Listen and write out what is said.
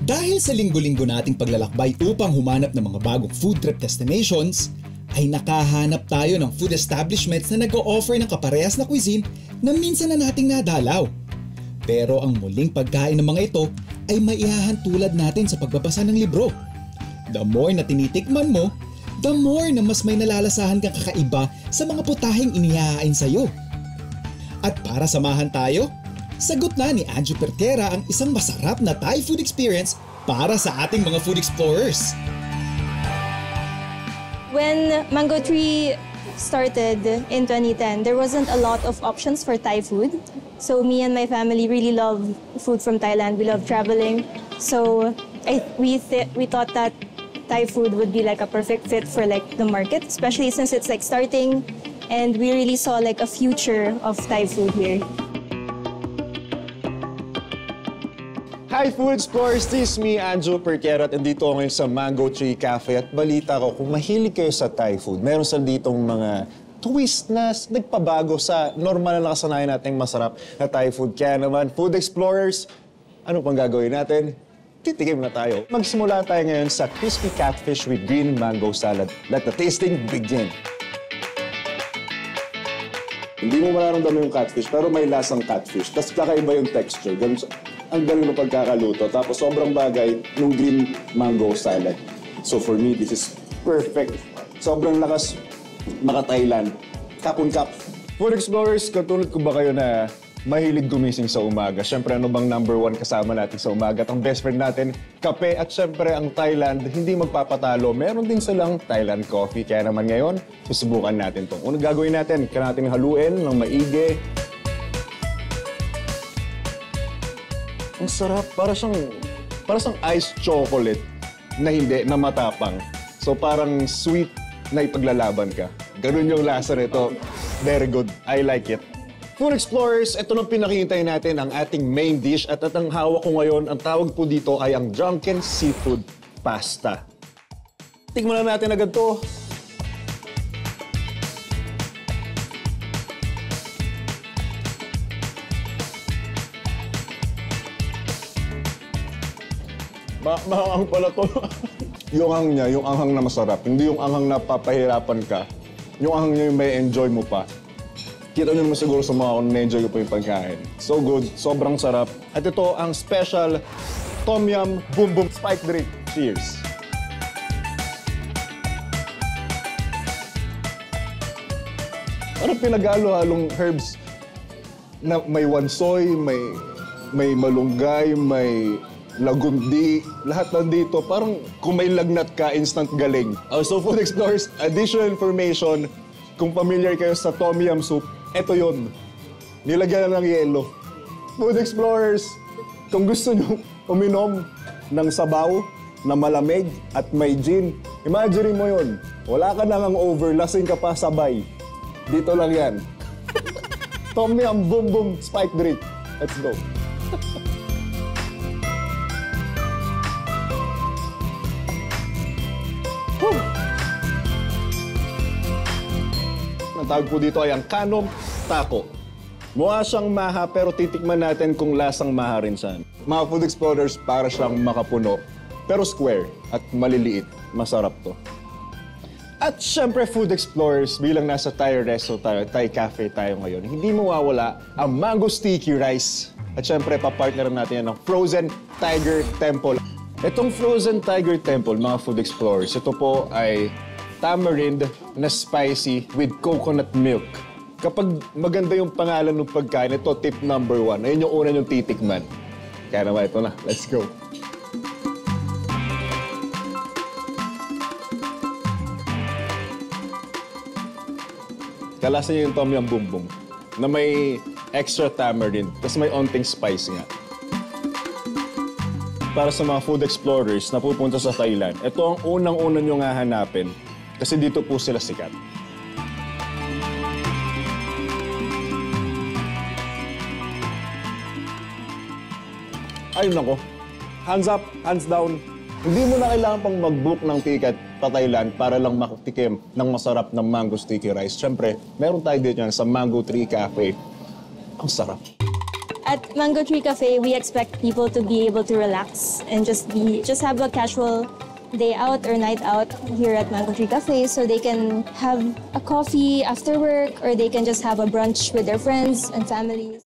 Dahil sa linggo-linggo nating paglalakbay upang humanap ng mga bagong food trip destinations, ay nakahanap tayo ng food establishments na nag-o-offer ng kaparehas na cuisine na minsan na nating nadalaw. Pero ang muling pagkain ng mga ito ay maihahantulad natin sa pagbabasa ng libro. The more na tinitikman mo, the more na mas may nalalasahan kang kakaiba sa mga putaheng inihahain sa'yo. At para samahan tayo, sagot na ni Anjo Pertera ang isang masarap na Thai food experience para sa ating mga food explorers. When Mango Tree started in 2010, there wasn't a lot of options for Thai food. So me and my family really love food from Thailand. We love traveling. So we thought that Thai food would be like a perfect fit for like the market, especially since it's like starting, and we really saw like a future of Thai food here. Hi Food Explorers, this is me, Anjo Pertera, at andito ako ngayon sa Mango Tree Cafe at balita ko kung mahilig kayo sa Thai food, meron sa ditong mga twist na nagpabago sa normal na nakasanayan nating masarap na Thai food. Kaya naman, Food Explorers, ano pang gagawin natin? Titikim na tayo. Magsimula tayo ngayon sa crispy catfish with green mango salad. Let the tasting begin. Hindi mo mararamdaman yung catfish, pero may lasang catfish. Tapos kakaiba yung texture. Ang galing ng pagkakaluto. Tapos sobrang bagay ng green mango salad. So for me, this is perfect. Sobrang lakas maka-Thailand. Kapon-kap. Food Explorers, katulad ko ba kayo na mahilig gumising sa umaga? Siyempre, ano bang number one kasama natin sa umaga? At ang best friend natin, kape. At siyempre, ang Thailand, hindi magpapatalo. Meron din silang Thailand coffee. Kaya naman ngayon, susubukan natin ito. Unang gagawin natin, kailangan natin haluin ng maigi. Ang sarap. Para siyang iced chocolate na hindi, na matapang. So parang sweet na ipaglalaban ka. Ganun yung lasa nito. Very good. I like it. Food Explorers, ito nang pinakihintay natin ang ating main dish at ang hawak ko ngayon, ang tawag po dito ay ang Drunken Seafood Pasta. Tikman na natin agad to. Maanghang pala to. Yung anghang niya, yung anghang na masarap. Hindi yung anghang na papahirapan ka. Yung anghang niya yung may enjoy mo pa. Kita nyo naman siguro sa mga kung na-enjoy ko po yung pagkain. So good, sobrang sarap. At ito ang special Tom Yum Boom Boom Spike Drink. Cheers! Parang pinag-halo-halong herbs na may wansoy, may malunggay, may lagundi, lahat nandito. Parang kung may lagnat ka, instant galing. So Food Explorers, additional information, kung familiar kayo sa Tom Yum soup, eto yun. Nilagyan na ng yelo. Food Explorers, kung gusto nyo uminom ng sabaw na malamig at may gin, imagine mo yun. Wala ka nang hangover, lasing ka pa sabay. Dito lang yan. Tom Yum Boom Boom Spike Drink. Let's go. Ang tawag po dito ay ang Kanom Taco. Mukha siyang maha pero titikman natin kung lasang maha rin siya. Mga Food Explorers, para siyang makapuno pero square at maliliit. Masarap to. At syempre Food Explorers, bilang nasa Thai resto tayo, Thai cafe tayo ngayon, hindi mawawala ang Mango Sticky Rice. At syempre papartneran natin yan ng Frozen Tiger Temple. Itong Frozen Tiger Temple, mga Food Explorers, ito po ay tamarind na spicy with coconut milk. Kapag maganda yung pangalan ng pagkain, ito tip number 1. Ayun yung una yung titikman. Kaya naman ito na. Let's go. Kalasa niyo yung Tom Yum Boom Boom na may extra tamarind, tapos may onting spice nga. Para sa mga Food Explorers na pupunta sa Thailand, ito ang unang-una nyo nga hanapin kasi dito po sila sikat. Ay nako, hands up, hands down. Hindi mo na kailangan pang mag-book ng ticket pa Thailand para lang makatikim ng masarap na mango sticky rice. Siyempre, meron tayo dito yan sa Mango Tree Cafe. Ang sarap. At Mango Tree Cafe, we expect people to be able to relax and just have a casual day out or night out here at Mango Tree Cafe, so they can have a coffee after work or they can just have a brunch with their friends and families.